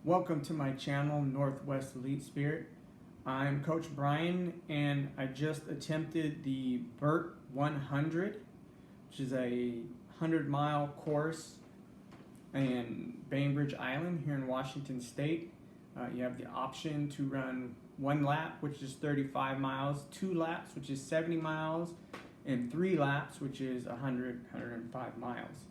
Welcome to my channel, Northwest Elite Spirit. I'm Coach Brian, and I just attempted the BURT 100, which is a 100-mile course in Bainbridge Island here in Washington State. You have the option to run one lap, which is 35 miles, 2 laps, which is 70 miles, and 3 laps, which is 105 miles.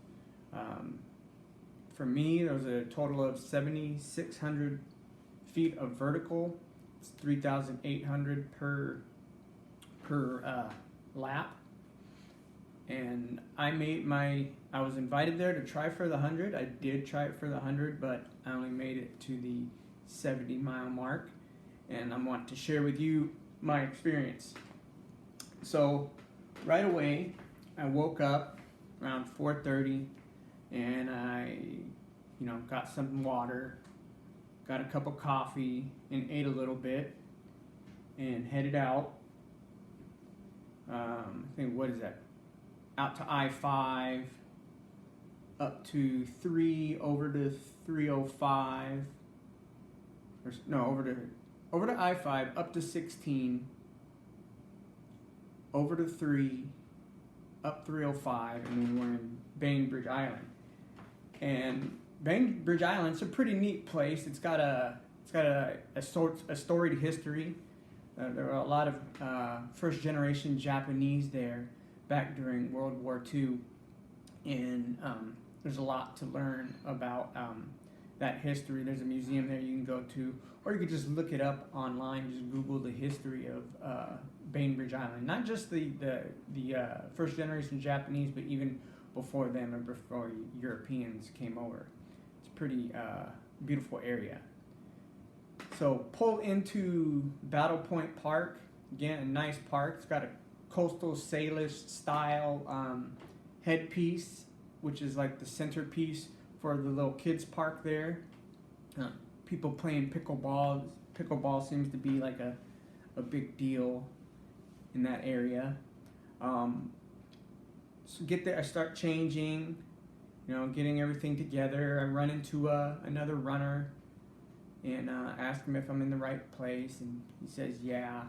For me, there was a total of 7,600 feet of vertical. It's 3,800 per lap. And I was invited there to try for the 100. I did try it for the 100, but I only made it to the 70-mile mark. And I want to share with you my experience. So right away, I woke up around 4:30, and I got some water, got a cup of coffee, and ate a little bit, and headed out. I think, what is that? Out to I-5, up to 3, over to 305, or no, over to I-5, up to 16, over to 3, up 305, and then we're in Bainbridge Island. And Bainbridge Island's a pretty neat place. It's got a storied history. There were a lot of first generation Japanese there back during World War II, and there's a lot to learn about that history. There's a museum there you can go to, or you could just look it up online. Just Google the history of Bainbridge Island. Not just the first generation Japanese, but even before them and before Europeans came over. It's a pretty beautiful area. So pull into Battle Point Park. Again, a nice park. It's got a coastal Salish style headpiece, which is like the centerpiece for the little kids park there. People playing pickleball. Pickleball seems to be like a big deal in that area. So get there, I start changing, getting everything together. I run into another runner and ask him if I'm in the right place, and he says yeah.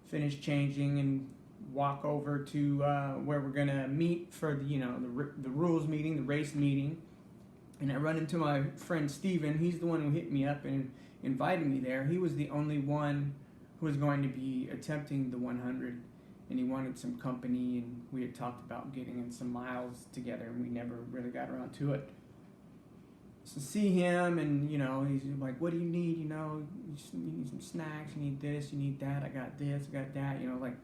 Finish changing and walk over to where we're gonna meet for the rules meeting, the race meeting. And I run into my friend Steven. He's the one who hit me up and invited me there. He was the only one who was going to be attempting the 100, and he wanted some company, and we had talked about getting in some miles together, and we never really got around to it. So see him, and he's like, what do you need? You need some snacks, you need this, you need that, I got this, I got that. Like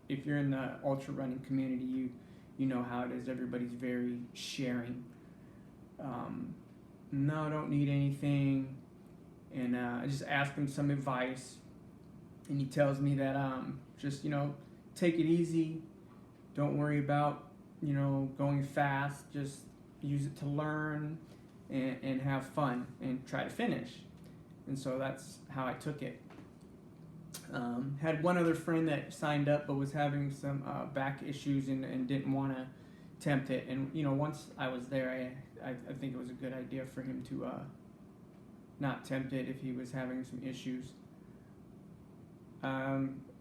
if you're in the ultra running community, you know how it is. Everybody's very sharing. No, I don't need anything. And I just ask him some advice, and he tells me that just take it easy, don't worry about going fast, just use it to learn and have fun and try to finish. And so that's how I took it. Had one other friend that signed up but was having some back issues and didn't want to attempt it. And once I was there, I think it was a good idea for him to not tempt it if he was having some issues.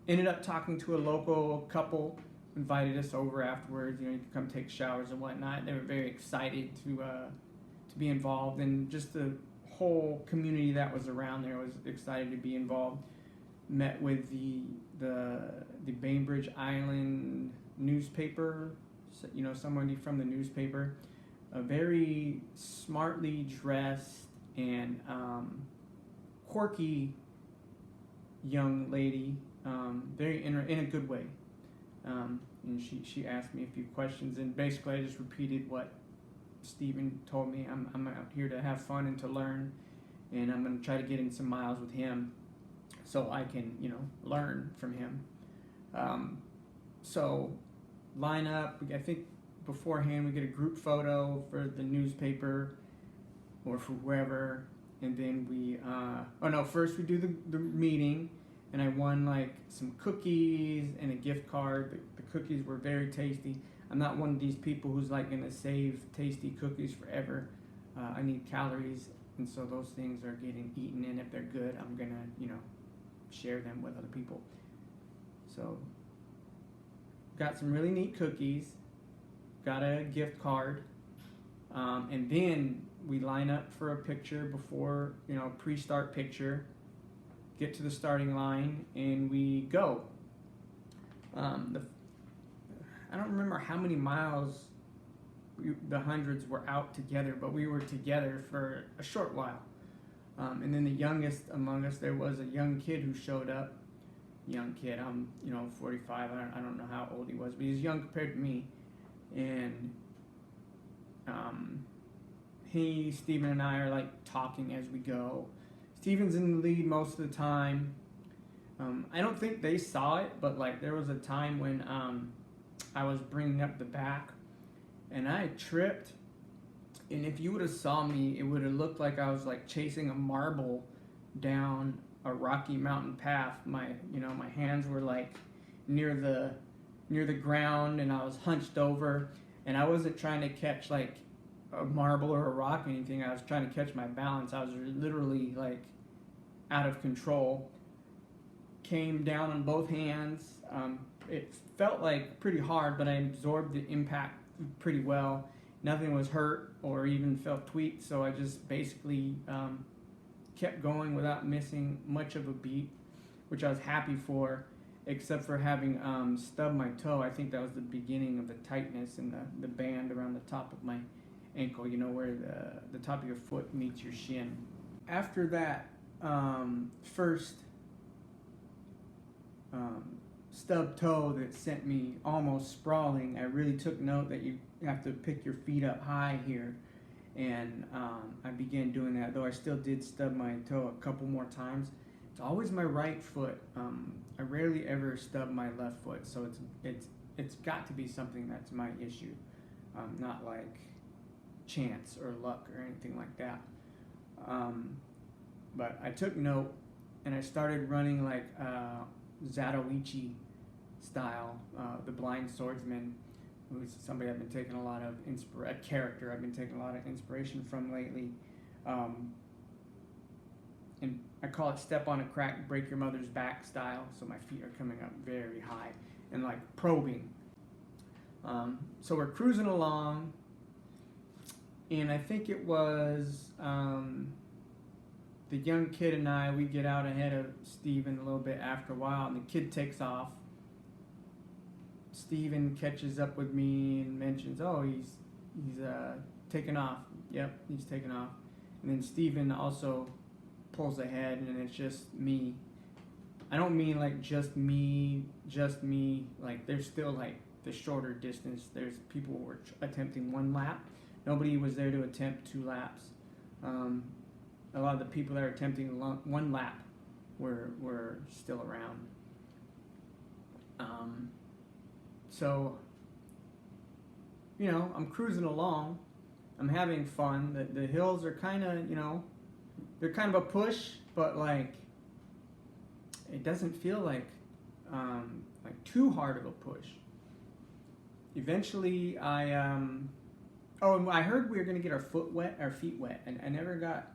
Ended up talking to a local couple, invited us over afterwards, to come take showers and whatnot. They were very excited to be involved, and just the whole community that was around there was excited to be involved. Met with the Bainbridge Island newspaper, somebody from the newspaper, a very smartly dressed and quirky young lady, very in a good way. And she asked me a few questions, and basically I just repeated what Steven told me. I'm out here to have fun and to learn, and I'm going to try to get in some miles with him so I can learn from him. So line up. I think beforehand we get a group photo for the newspaper or for whoever, and then we first we do the meeting, and I won like some cookies and a gift card. The cookies were very tasty. I'm not one of these people who's like gonna save tasty cookies forever. I need calories and so those things are getting eaten, and if they're good, I'm gonna, share them with other people. So, got some really neat cookies, got a gift card, and then we line up for a picture before, pre-start picture, get to the starting line, and we go. I don't remember how many miles the hundreds were out together, but we were together for a short while. And then the youngest among us, there was a young kid who showed up. Young kid, I'm 45. I don't know how old he was, but he's young compared to me. And Steven and I are like talking as we go. Steven's in the lead most of the time. I don't think they saw it, but like there was a time when I was bringing up the back and I tripped, and if you would have saw me, it would have looked like I was like chasing a marble down a rocky mountain path. My hands were like near the ground, and I was hunched over, and I wasn't trying to catch like a marble or a rock or anything. I was trying to catch my balance. I was literally like out of control. Came down on both hands. It felt like pretty hard, but I absorbed the impact pretty well. Nothing was hurt or even felt tweaked, so I just basically kept going without missing much of a beat, which I was happy for, except for having stubbed my toe. I think that was the beginning of the tightness in the band around the top of my ankle, where the top of your foot meets your shin. After that first stub toe that sent me almost sprawling, I really took note that you have to pick your feet up high here, and I began doing that, though I still did stub my toe a couple more times. It's always my right foot. I rarely ever stub my left foot, so it's got to be something that's my issue, not like chance or luck or anything like that. But I took note, and I started running like Zatoichi style, the blind swordsman, who's somebody I've been taking a lot of a character I've been taking a lot of inspiration from lately. And I call it step on a crack, break your mother's back style. So my feet are coming up very high and like probing. So we're cruising along, and I think it was the young kid and I, we get out ahead of Steven a little bit after a while, and the kid takes off. Steven catches up with me and mentions, oh, he's taken off. Yep, he's taken off. And then Steven also pulls ahead, and it's just me. I don't mean like just me, like there's still like the shorter distance. There's people who were attempting one lap. Nobody was there to attempt 2 laps. A lot of the people that are attempting one lap were still around. So, I'm cruising along. I'm having fun. The hills are kind of, they're kind of a push, but like, it doesn't feel like too hard of a push. Eventually, I heard we were gonna get our feet wet, and I never got.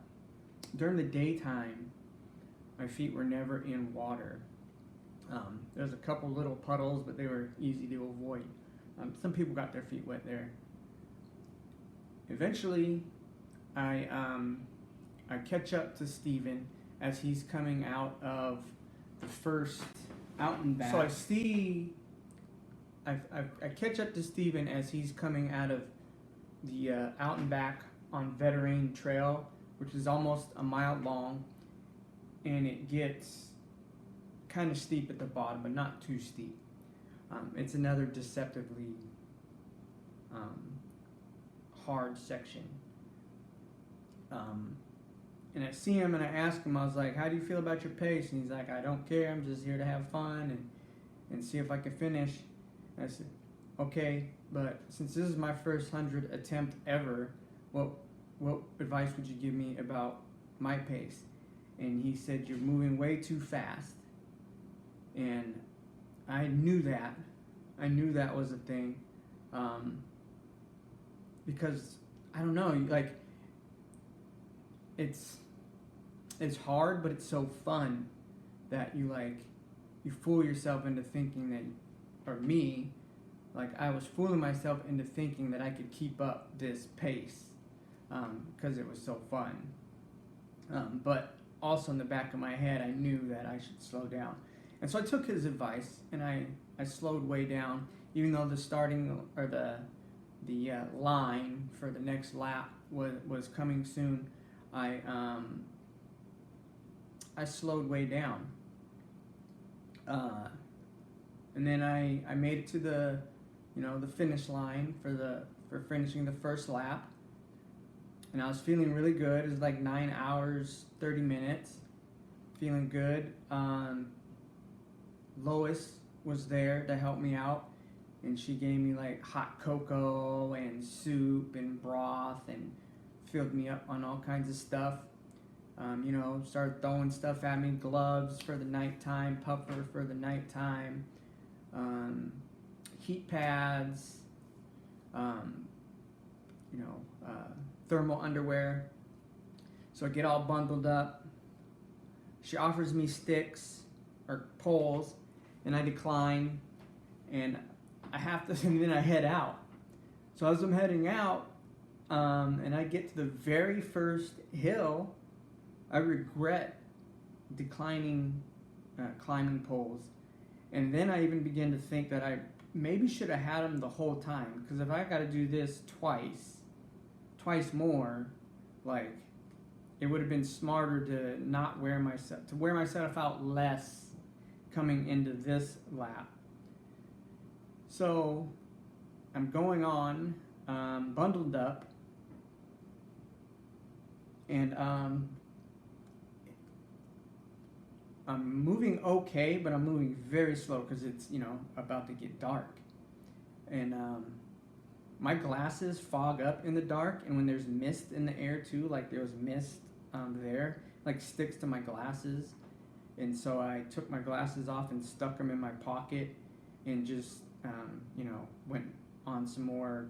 During the daytime, my feet were never in water. There was a couple little puddles, but they were easy to avoid. Some people got their feet wet there. Eventually, I catch up to Steven as he's coming out of the first out and back. So I catch up to Steven as he's coming out of the out and back on Veterane Trail, which is almost a mile long, and it gets kind of steep at the bottom, but not too steep. It's another deceptively hard section. And I see him, and I ask him, I was like, how do you feel about your pace? And he's like, I don't care, I'm just here to have fun and see if I can finish. And I said, okay, but since this is my first 100 attempt ever, what advice would you give me about my pace? And he said, you're moving way too fast. And I knew that. I knew that was a thing. Because, I don't know, like, it's hard, but it's so fun that you fool yourself into thinking that, or me, like I was fooling myself into thinking that I could keep up this pace because it was so fun. But also in the back of my head, I knew that I should slow down. And so I took his advice and I slowed way down, even though the starting or the line for the next lap was coming soon. I slowed way down. And then I made it to the finish line for finishing the first lap. And I was feeling really good. It was like 9 hours, 30 minutes. Feeling good. Lois was there to help me out. And she gave me like hot cocoa and soup and broth and filled me up on all kinds of stuff. Started throwing stuff at me, gloves for the nighttime, puffer for the nighttime, heat pads, thermal underwear. So I get all bundled up. She offers me sticks or poles, and I decline, and I have to, and then I head out. So as I'm heading out, and I get to the very first hill, I regret declining climbing poles. And then I even begin to think that I maybe should have had them the whole time. Because if I got to do this twice more, like, it would have been smarter to not wear myself out less coming into this lap. So I'm going on, bundled up, and I'm moving okay, but I'm moving very slow because it's, about to get dark. And my glasses fog up in the dark, and when there's mist in the air too, like there was mist there, like sticks to my glasses. And so I took my glasses off and stuck them in my pocket and just, went on some more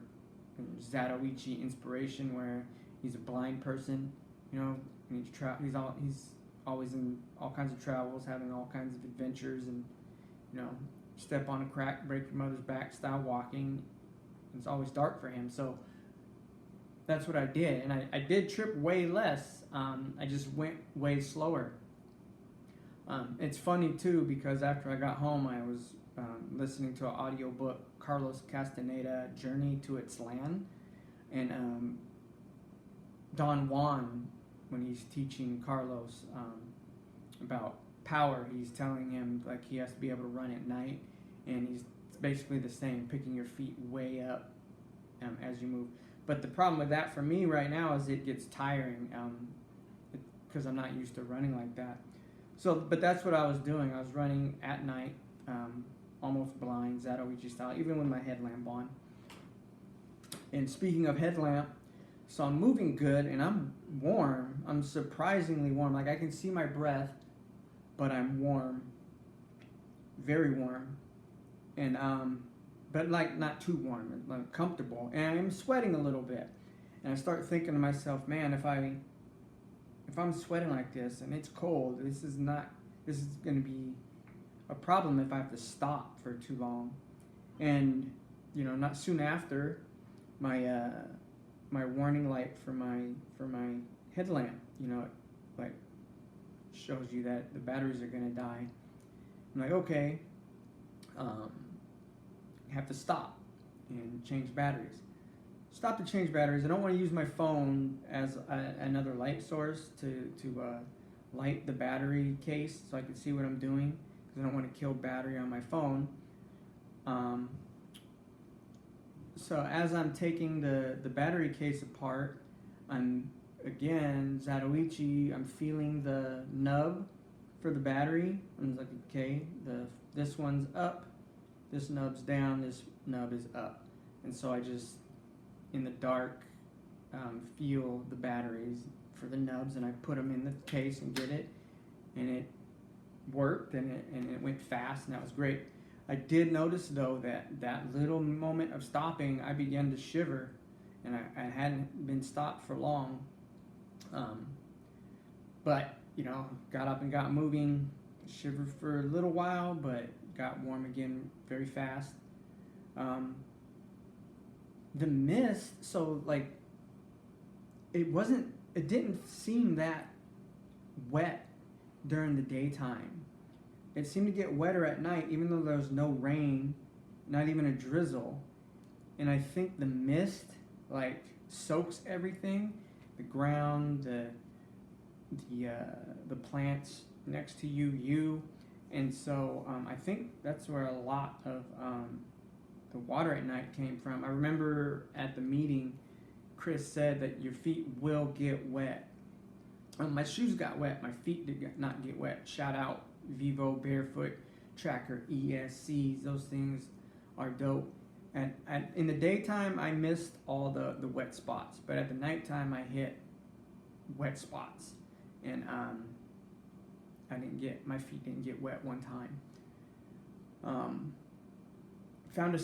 Zatoichi inspiration where he's a blind person, and he's always in all kinds of travels, having all kinds of adventures, and step on a crack, break your mother's back style walking. It's always dark for him, so that's what I did. And I did trip way less. I just went way slower. It's funny too because after I got home, I was listening to an audiobook, Carlos Castaneda, Journey to Its Land, and Don Juan, when he's teaching Carlos about power, he's telling him like he has to be able to run at night, and it's basically the same, picking your feet way up as you move. But the problem with that for me right now is it gets tiring because I'm not used to running like that. So, but that's what I was doing. I was running at night, almost blind, Zatoichi style, even with my headlamp on. And speaking of headlamp, so I'm moving good, and I'm warm. I'm surprisingly warm. Like I can see my breath, but I'm warm, very warm, and but like not too warm, like comfortable. And I'm sweating a little bit, and I start thinking to myself, man, if I'm sweating like this and it's cold, this is going to be a problem if I have to stop for too long. And not soon after, my warning light for my headlamp, like shows you that the batteries are gonna die. I'm like, okay, have to stop and change batteries. Stop to change batteries. I don't want to use my phone as another light source to light the battery case so I can see what I'm doing, because I don't want to kill battery on my phone. So as I'm taking the battery case apart, I'm again Zatoichi. I'm feeling the nub for the battery. I'm like, okay, this one's up, this nub's down, this nub is up, and so I just in the dark feel the batteries for the nubs, and I put them in the case and get it, and it worked, and it went fast, and that was great. I did notice though that little moment of stopping, I began to shiver, and I hadn't been stopped for long. But, got up and got moving, shivered for a little while, but got warm again very fast. The mist, so like, it didn't seem that wet during the daytime. It seemed to get wetter at night, even though there was no rain, not even a drizzle. And I think the mist, like, soaks everything, the ground, the plants next to you. And so I think that's where a lot of the water at night came from. I remember at the meeting, Chris said that your feet will get wet. My shoes got wet. My feet did not get wet. Shout out Vivo Barefoot Tracker ESCs. Those things are dope. And in the daytime, I missed all the wet spots. But at the nighttime, I hit wet spots. And my feet didn't get wet one time. Found a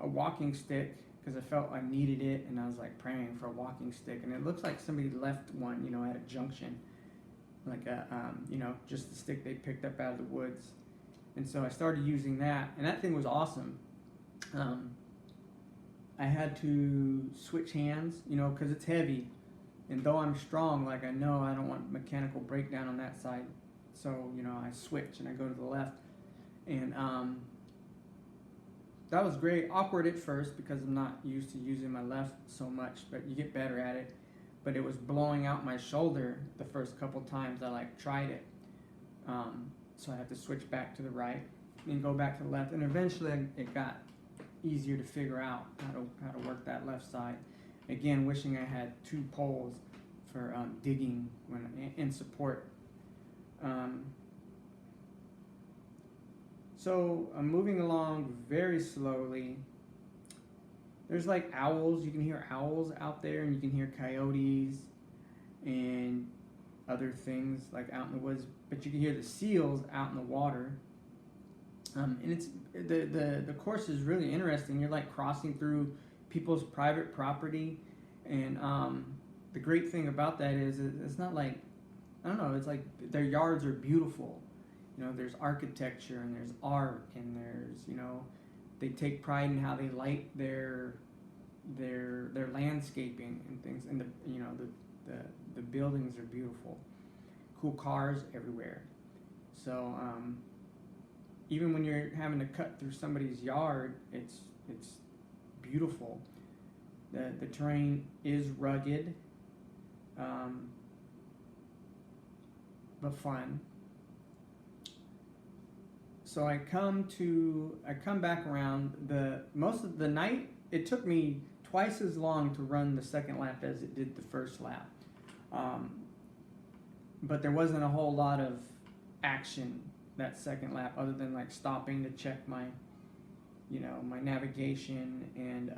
walking stick, because I felt I needed it, and I was like praying for a walking stick, and it looks like somebody left one, at a junction, like just the stick they picked up out of the woods. And so I started using that, and that thing was awesome. I had to switch hands, because it's heavy, and though I'm strong, like I know I don't want mechanical breakdown on that side, so I switch and I go to the left, and that was great. Awkward at first because I'm not used to using my left so much, but you get better at it. But it was blowing out my shoulder the first couple times I tried it. So I had to switch back to the right and go back to the left. And eventually it got easier to figure out how to work that left side. Again, wishing I had 2 poles for digging in support. So I'm moving along very slowly. There's like owls. You can hear owls out there, and you can hear coyotes and other things like out in the woods. But you can hear the seals out in the water. And it's the course is really interesting. You're like crossing through people's private property, and the great thing about that is it's not like, I don't know. It's like their yards are beautiful. There's architecture, and there's art, and there's, they take pride in how they light their landscaping and things, and the buildings are beautiful. Cool cars everywhere. So even when you're having to cut through somebody's yard, it's beautiful. The terrain is rugged, but fun. So I come back around. Most of the night, it took me twice as long to run the second lap as it did the first lap. But there wasn't a whole lot of action that second lap, other than like stopping to check my navigation and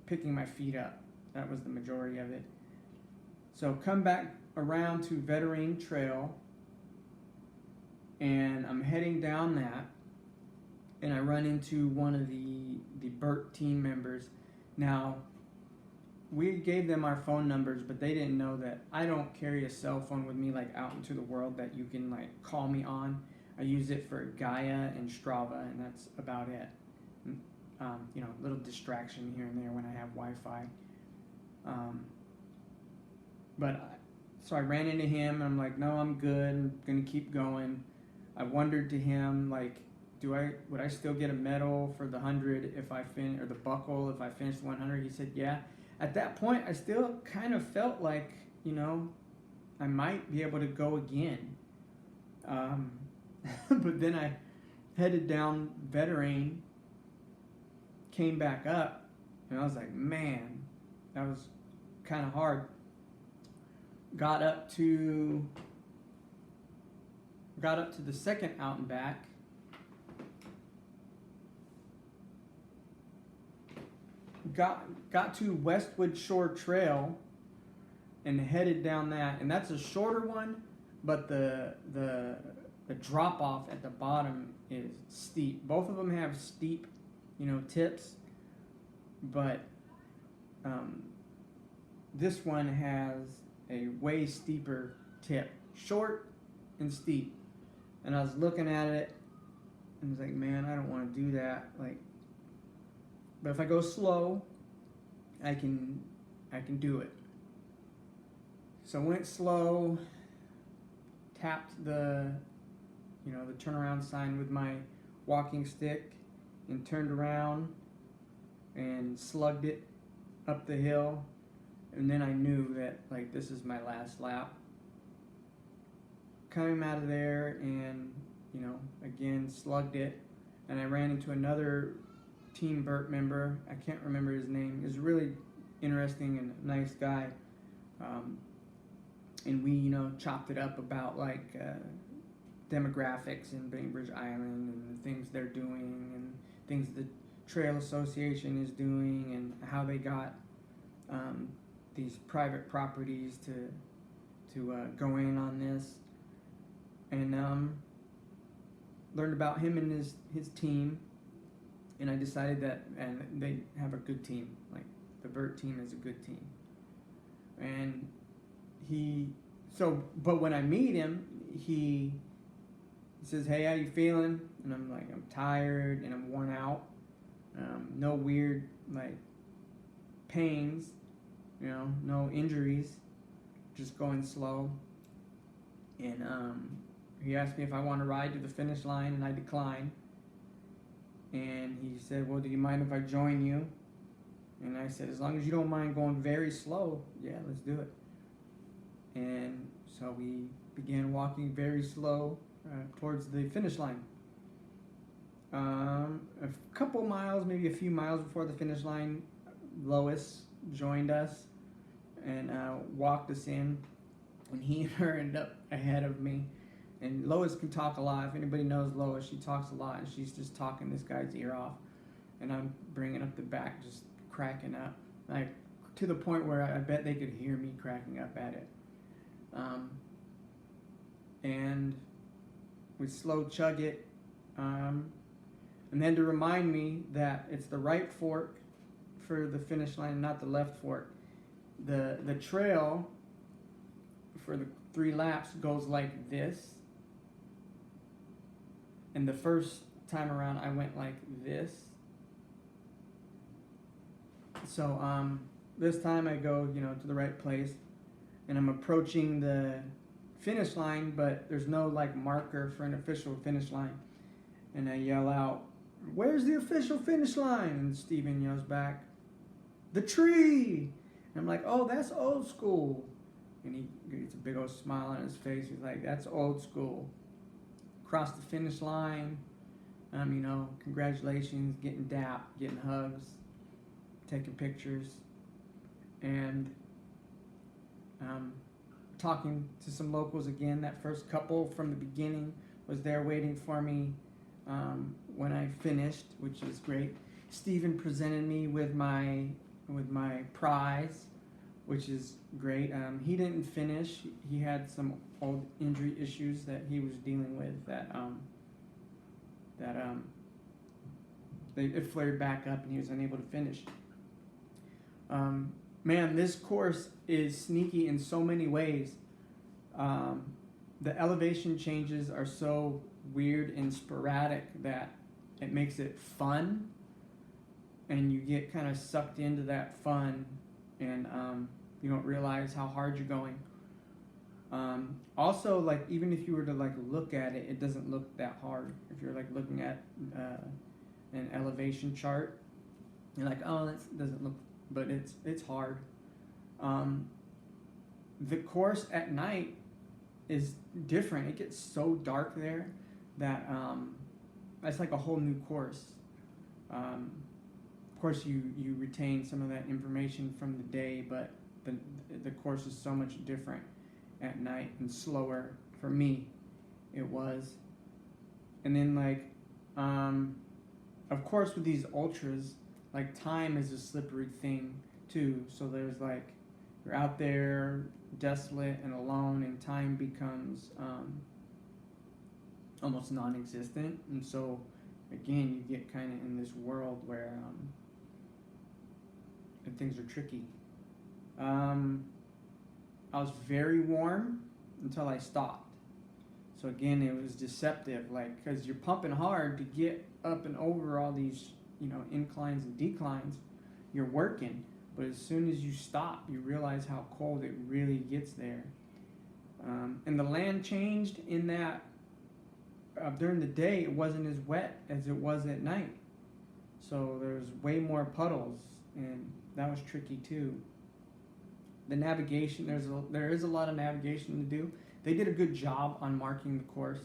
picking my feet up. That was the majority of it. So come back around to Veterane Trail, and I'm heading down that, and I run into one of the BURT team members. Now, we gave them our phone numbers, but they didn't know that I don't carry a cell phone with me like out into the world that you can like call me on. I use it for Gaia and Strava, and that's about it. Little distraction here and there when I have Wi-Fi. So I ran into him, and I'm like, no, I'm good. I'm gonna keep going. I wondered to him, like, would I still get a medal for the 100 if I or the buckle if I finished 100? He said, yeah. At that point, I still kind of felt like, I might be able to go again. But then I headed down Veterane, came back up, and I was like, man, that was kind of hard. Got up to the second out and back. Got to Westwood Shore Trail and headed down that, and that's a shorter one, but the drop off at the bottom is steep. Both of them have steep, tips, but this one a way steeper tip, short and steep. And I was looking at it and was like, man, I don't want to do that. Like, but if I go slow, I can do it. So I went slow, tapped the turnaround sign with my walking stick, and turned around and slugged it up the hill. And then I knew that, like, this is my last lap. Coming out of there and, again, slugged it. And I ran into another Team BURT member. I can't remember his name. He was a really interesting and nice guy. And we, chopped it up about, like, demographics in Bainbridge Island and the things they're doing and things the Trail Association is doing and how they got these private properties to go in on this, and learned about him and his team, and I decided that, and they have a good team, like the BURT team is a good team, and but when I meet him, he says, hey, how you feeling? And I'm like, I'm tired and I'm worn out. No weird, like, pains, no injuries, just going slow. And he asked me if I want to ride to the finish line, and I declined. And he said, well, do you mind if I join you? And I said, as long as you don't mind going very slow, yeah, let's do it. And so we began walking very slow towards the finish line. A couple miles, maybe a few miles before the finish line, Lois joined us and walked us in, and he and her ended up ahead of me. And Lois can talk a lot. If anybody knows Lois, she talks a lot, and she's just talking this guy's ear off, and I'm bringing up the back, just cracking up, like to the point where I bet they could hear me cracking up at it. And we slow chug it, and then to remind me that it's the right fork for the finish line, not the left fork. The trail for the 3 laps goes like this, and the first time around I went like this. So this time I go to the right place, and I'm approaching the finish line, but there's no like marker for an official finish line. And I yell out, where's the official finish line? And Steven yells back, the tree. And I'm like, oh, that's old school. And he gets a big old smile on his face. He's like, that's old school. Cross the finish line, congratulations, getting dapped, getting hugs, taking pictures, and talking to some locals again. That first couple from the beginning was there waiting for me when I finished, which is great. Steven presented me with my prize, which is great. He didn't finish. He had some old injury issues that he was dealing with it flared back up, and he was unable to finish. Man, this course is sneaky in so many ways. The elevation changes are so weird and sporadic that it makes it fun, and you get kind of sucked into that fun, and you don't realize how hard you're going. Also, like, even if you were to like look at it, it doesn't look that hard. If you're like looking at an elevation chart, you're like, oh, that doesn't look, but it's hard. The course at night is different. It gets so dark there that it's like a whole new course. Of course, you retain some of that information from the day, but the course is so much different at night and slower. For me, it was. And then, like, of course, with these ultras, like, time is a slippery thing too. So there's like, you're out there desolate and alone, and time becomes almost non-existent. And so again, you get kind of in this world where things are tricky. I was very warm until I stopped. So again, it was deceptive, like, because you're pumping hard to get up and over all these, inclines and declines. You're working, but as soon as you stop, you realize how cold it really gets there. And the land changed in that during the day it wasn't as wet as it was at night. So there's way more puddles, and that was tricky too. The navigation, there is a lot of navigation to do. They did a good job on marking the course.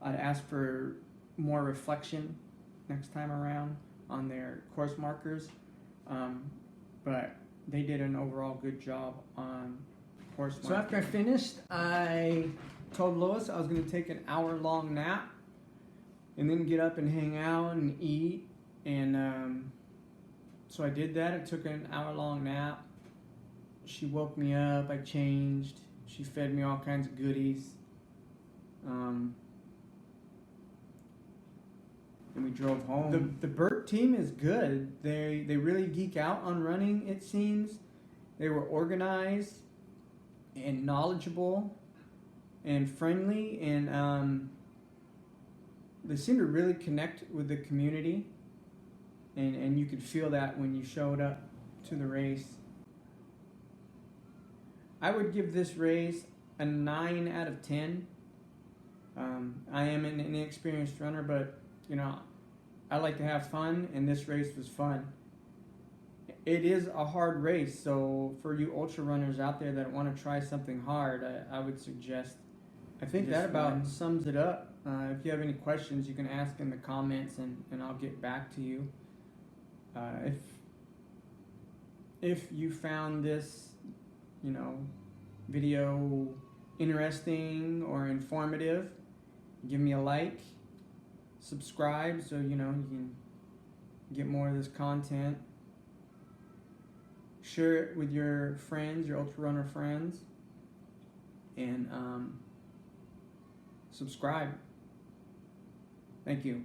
I'd ask for more reflection next time around on their course markers, but they did an overall good job on course marking. So after I finished, I told Lois I was going to take an hour-long nap and then get up and hang out and eat, and so I did that. I took an hour-long nap. She woke me up, I changed, she fed me all kinds of goodies, and we drove home. The BURT team is good. They really geek out on running, it seems. They were organized and knowledgeable and friendly, and they seemed to really connect with the community, and you could feel that when you showed up to the race. I would give this race a 9 out of 10. I am an inexperienced runner, but I like to have fun, and this race was fun. It is a hard race, so for you ultra runners out there that want to try something hard, I would suggest. I think that about sums it up. If you have any questions, you can ask in the comments, and I'll get back to you. If you found this video interesting or informative, give me a like, subscribe so you can get more of this content. Share it with your friends, your ultra runner friends, and subscribe. Thank you.